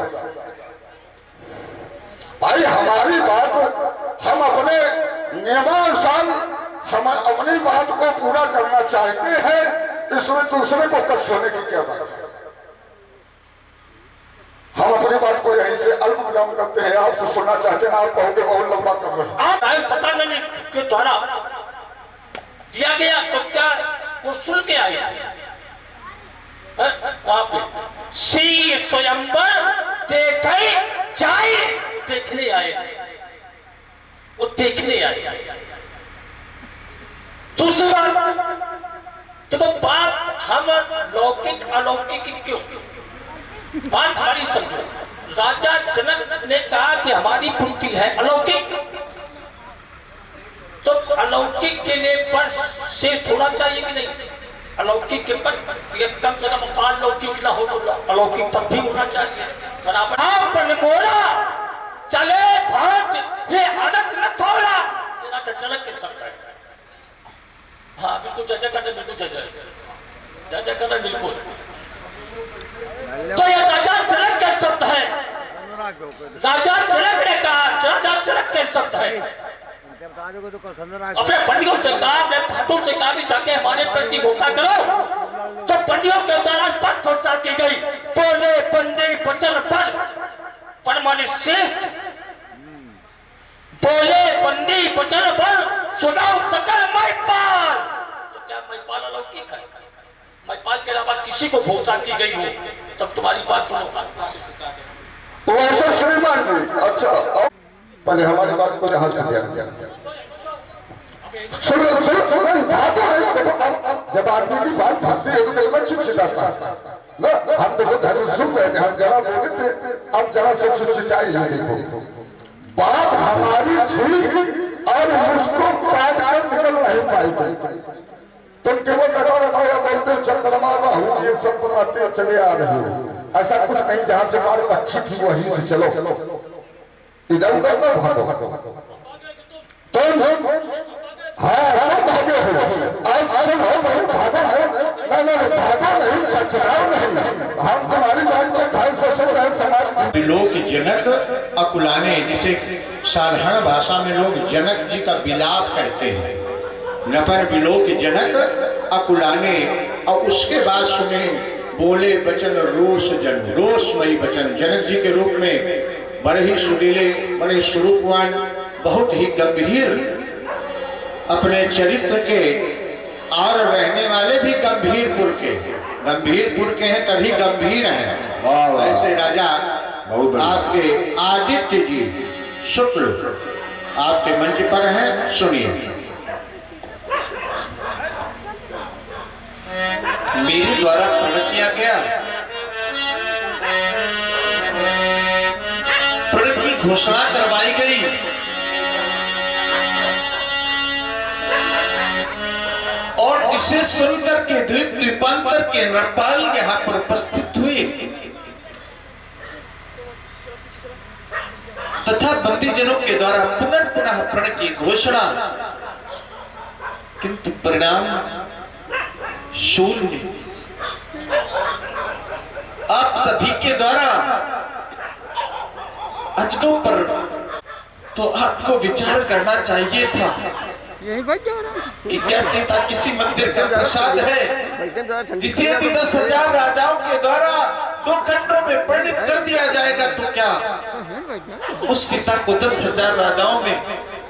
भाई हमारी बात हम अपने नियमानुसार हम अपनी बात को पूरा करना चाहते हैं, इसमें दूसरे को कष्ट होने की क्या बात है? हम अपनी बात को यहीं से अल्प विराम करते हैं। आपसे सुनना चाहते हैं, आप कहोगे बहुत लंबा कर रहे हैं। आप सत्तानंद के द्वारा दिया गया तो क्या वो सुन के आए थे? श्री स्वयंवर देखे जाए, देखने आए थे, वो देखने आए थे। दूसरी बात देखो, बात हम लौकिक अलौकिक क्यों, बात हमारी समझो। राजा जनक ने कहा कि हमारी कुंती है अलौकिक, तो अलौकिक के लिए पर शेष होना चाहिए कि नहीं? अलौकिक के पर कम से कम पारलौकिक न हो तो अलौकिक तब भी होना चाहिए बराबर। बोला चले भात ये आदत न थोड़ा जनक के शब्द है। हाँ बिल्कुल जय करते, बिल्कुल जय करते, बिल्कुल। तो ये राजा जनक के शब्द है, राजा जनक ने कहा, राजा जनक के शब्द है। अपने पंडियों से कहा, अपने भातों से कहा कि जाके हमारे प्रति घोषणा करो। तो पंडियों के द्वारा पद घोषणा की गई, बोले बंदे वचन पर माने श्रेष्ठ, बोले बंदी वचन पर सुनाओ सकल महिपाल। तो क्या महिपाल अलौकिक है? महिपाल के अलावा किसी को घोषणा की गई हो तब तुम्हारी बात सुनो। वैसे श्रीमान जी, अच्छा पहले हमारी बात को ध्यान से ध्यान दिया। सुनो बात है, देखो जब आदमी की बात फंसती है तो देखो चिड़चिड़ाता है ना। हम देखो धैर्य सुन रहे थे, हम जरा बोले थे, अब जरा से चिड़चिड़ाई है। देखो बात हमारी थी और उसको काट कर निकल नहीं पाई। तुम केवल कटा रखाया बोलते चंद्रमा का हूँ ये सब बताते चले आ रहे हो। ऐसा कुछ नहीं, जहां से मार पक्षी थी वहीं से चलो, इधर उधर न भागो। तुम हाँ तुम भागे हो, आज सुन हो नहीं भागो हो, ना भागो नहीं, सचराओ नहीं। हम तुम्हारी बात को ध्यान से सुन रहे समाज। लोग जनक अकुलाने, जिसे साधारण भाषा में लोग जनक जी का विलाप कहते हैं, नपन बिलोक जनक अकुलाने, और उसके बाद सुने बोले वचन रोष जन, रोषमयी वचन। जनक जी के रूप में बड़े ही सुरीले, बड़े स्वरूपवान, बहुत ही गंभीर अपने चरित्र के, और रहने वाले भी गंभीरपुर के हैं, तभी गंभीर हैं। ऐसे राजा आपके आदित्य जी शुक्ल आपके मंच पर हैं, सुनिए। मेरे द्वारा प्रण किया गया, प्रण की घोषणा करवाई गई, और जिसे सुनकर के द्वीप द्वीपांतर के नरपाल यहां पर उपस्थित हुए तथा बंदीजनों के द्वारा पुनः प्रण की घोषणा, किंतु परिणाम शून्य। आप सभी के द्वारा अजगों पर तो आपको विचार करना चाहिए था कि क्या सीता किसी मंदिर का प्रसाद है जिसे यदि 10,000 राजाओं के द्वारा 2 खंडों में परिणित कर दिया जाएगा तो क्या उस सीता को 10,000 राजाओं में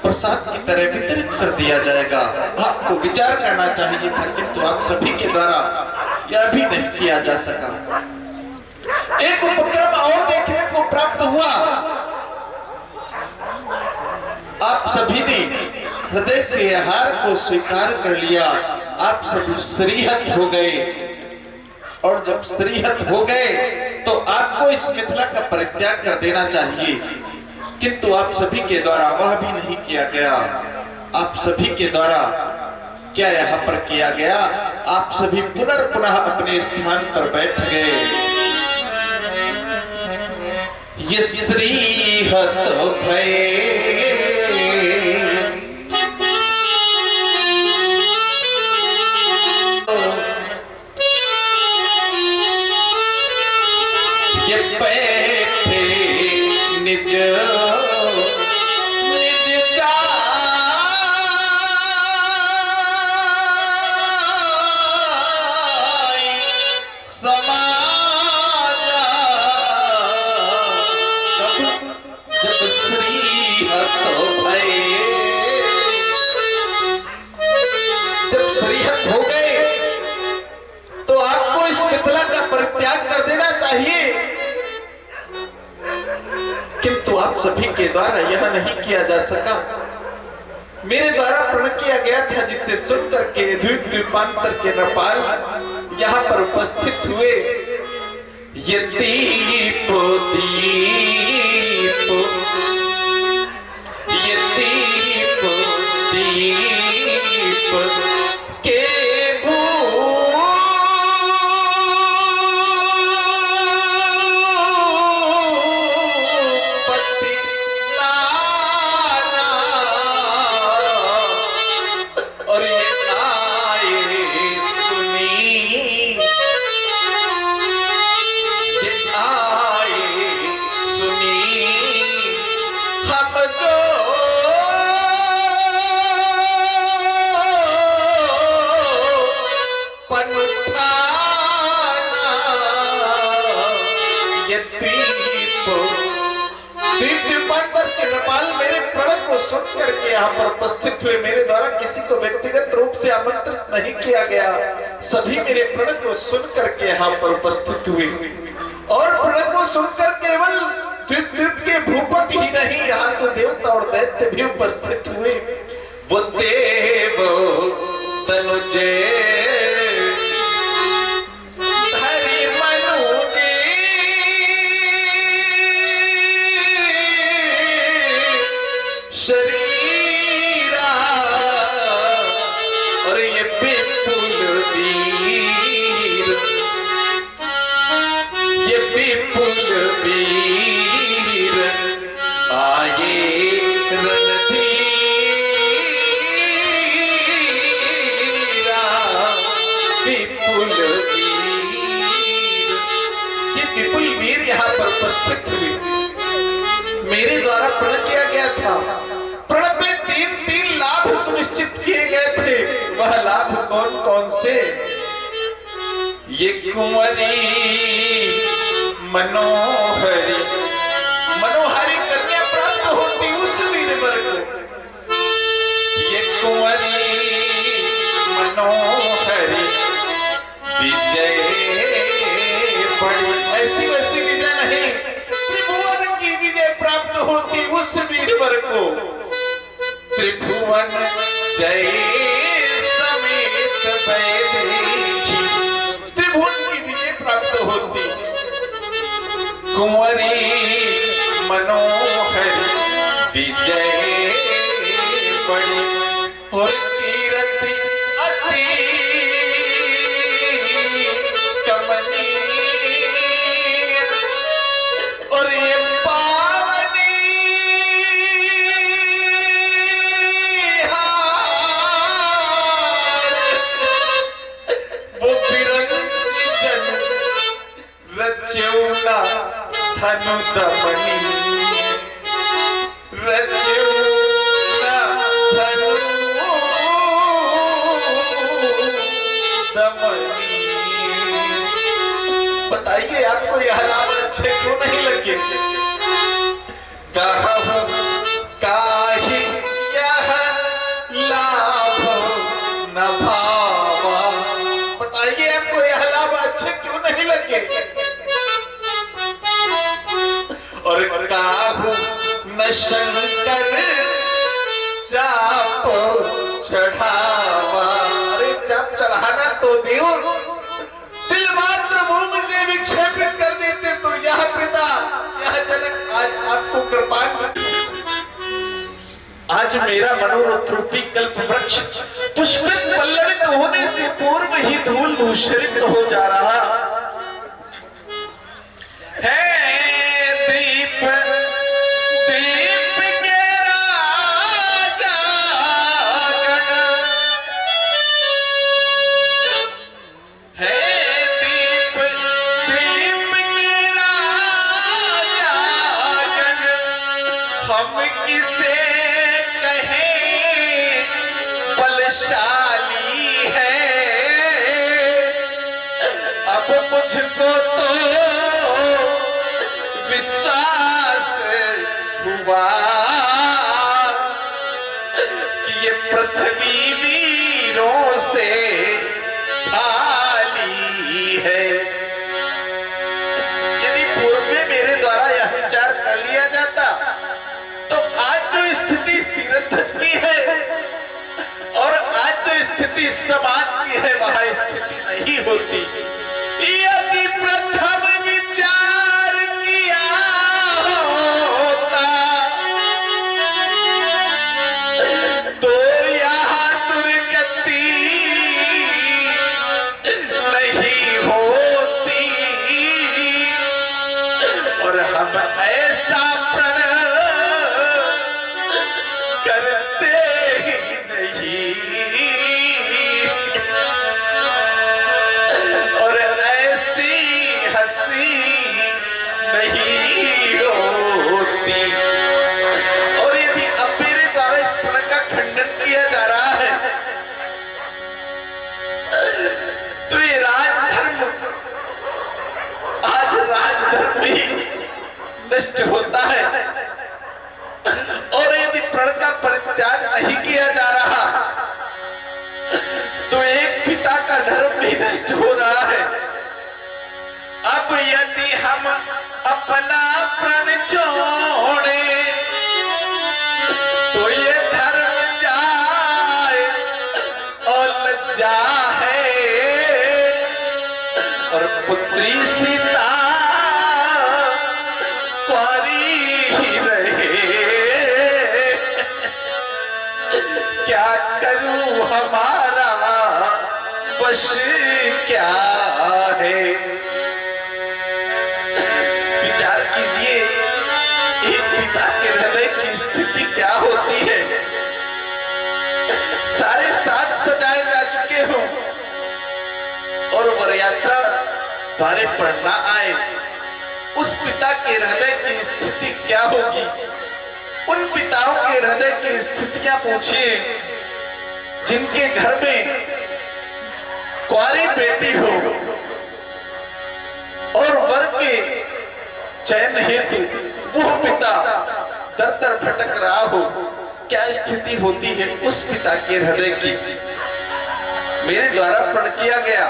प्रसाद की तरह वितरित कर दिया जाएगा? आपको विचार करना चाहिए था, किंतु आप सभी के द्वारा यह भी नहीं किया जा सका। एक उपक्रम और देखने को प्राप्त हुआ, आप सभी ने हृदय से हार को स्वीकार कर लिया, आप सभी श्रीहत हो गए, और जब श्रीहत हो गए तो आपको इस मिथिला का परित्याग कर देना चाहिए, किंतु आप सभी के द्वारा वह भी नहीं किया गया। आप सभी के द्वारा क्या यहाँ पर किया गया? आप सभी पुनः अपने स्थान पर बैठ गए। ये श्रीहत भय निज परित्याग कर देना चाहिए, किंतु आप सभी के द्वारा यह नहीं किया जा सका। मेरे द्वारा प्रण किया गया था, जिससे सुनकर के द्वीप द्वीपांतर के नरपाल यहाँ पर उपस्थित हुए। ये दीप दीप ये दीप दीप के सुन करके यहाँ पर उपस्थित हुए। मेरे द्वारा किसी को व्यक्तिगत रूप से आमंत्रित नहीं किया गया, सभी मेरे प्रण को सुन करके यहाँ पर उपस्थित हुए, और प्रण को सुनकर केवल द्वीप द्वीप के भूपति ही नहीं, यहाँ तो देवता और दैत्य भी उपस्थित हुए। वो देव तनुजे शरीरा और ये बेपुर कौन कौन से? ये कुंवरी मनोहरी, मनोहरी कन्या प्राप्त होती उस वीरवर को। ये कुंवरी मनोहरी विजय बड़ी, ऐसी वैसी विजय नहीं, त्रिभुवन की विजय प्राप्त होती उस वीरवर को। त्रिभुवन जय समेत वैदेही, त्रिभुवन की विजय प्राप्त होती। कुंवरी मनोहरी विजय बड़ी, और कीर्ति अति कमनीय, और ये पावनी वो बिरंची जन रच्यौना धनु दमनी, रच्यौना धनु दमनी। बताइए आपको यह नाम अच्छे क्यों नहीं लगे? कहूं काहि यह लाभ न भावा, बताइए आपको यह लाभ अच्छे क्यों नहीं लगे? और काहू न शंकर चाप चढ़ावा, अरे चाप चढ़ाना तो दियो, दिल मात्र भूमि से विक्षेपित कर देते तो यह पिता यह जनक आज आपको कृपाण। आज मेरा मनोरथ रूपी कल्प वृक्ष पुष्पित पल्लवित होने से पूर्व ही धूल धूसरित हो जा रहा है। दीप दीप के राजा है, दीप दीप के राजा हम किसे कहें बलशाली है। अब मुझको तो विश्वास हुआ कि ये पृथ्वी वीरों से खाली है। यदि पूर्व में मेरे द्वारा यह विचार कर लिया जाता तो आज जो स्थिति सिरध्वज की है और आज जो स्थिति समाज की है वह स्थिति नहीं होती। यदि प्रथम विचार किया होता तो यहाँ दुर्गति नहीं होती, और हम ऐसा प्रण करते ही नहीं, और ऐसी हंसी नहीं होती। और यदि अब मेरे द्वारा इस प्रण का खंडन किया जा रहा है तो ये राजधर्म, आज राजधर्म ही नष्ट होता है। और यदि प्रण का परित्याग नहीं किया जा रहा तो एक पिता का धर्म भी नष्ट हो रहा है। अब यदि हम अपना प्रण छोड़े तो ये धर्म जाए और लज्जा है, और पुत्री सीता कुंवारी ही रहे। क्या करूं हमारा वश क्या है? विचार कीजिए एक पिता के हृदय की स्थिति क्या होती है। सारे साथ सजाए जा चुके हो और वरयात्रा द्वारे पर ना आए, उस पिता के हृदय की स्थिति क्या होगी? उन पिताओं के हृदय की स्थितियां पूछिए जिनके घर में कुंवारी बेटी हो और वर के चयन हेतु वो पिता दर दर भटक रहा हो, क्या स्थिति होती है उस पिता के हृदय की मेरे द्वारा प्रण किया गया।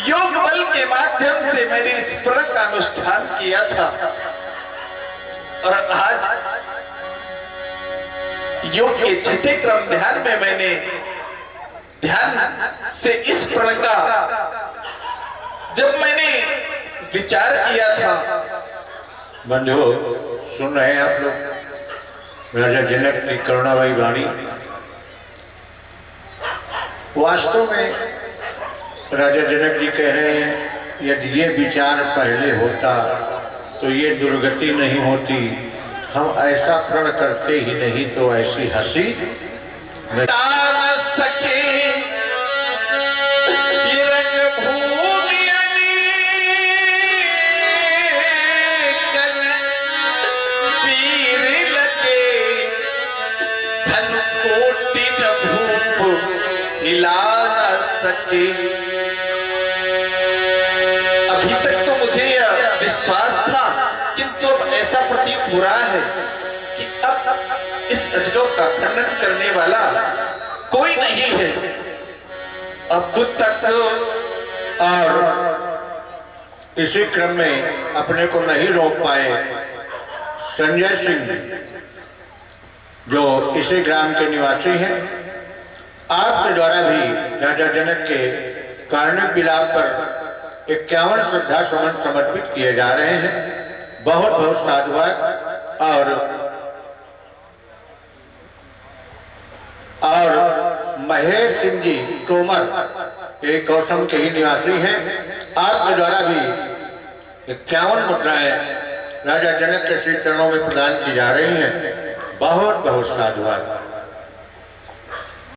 योग बल के माध्यम से मैंने इस प्रण का अनुष्ठान किया था और आज योग के छठे क्रम ध्यान में मैंने ध्यान से इस प्रण का जब मैंने विचार किया था। बंधु सुन रहे हैं आप लोग राजा जनक की करुणाबाई वाणी। वास्तव में राजा जनक जी कह रहे हैं यदि ये विचार पहले होता तो ये दुर्गति नहीं होती, हम ऐसा प्रण करते ही नहीं तो ऐसी हंसी सके ये रंग भूमि अनेकन पीर लगे धन कोटि न भूप हिला न सके। अभी तक तो मुझे यह विश्वास था, किंतु अब ऐसा प्रतीत हो रहा है कि अब इस अजगर का खंडन करने वाला कोई नहीं है। अब तक और इसी क्रम में अपने को नहीं रोक पाए संजय सिंह जो इसी ग्राम के निवासी हैं, आपके द्वारा भी राजा जनक के कार्णिक विलाप पर 51 श्रद्धा सुमन समर्पित किए जा रहे हैं। बहुत बहुत साधुवाद। और महेश सिंह जी तोमर एक गौतम के ही निवासी हैं, आपके द्वारा भी 51 मुद्राएं राजा जनक के श्री चरणों में प्रदान की जा रही हैं। बहुत बहुत साधुवाद।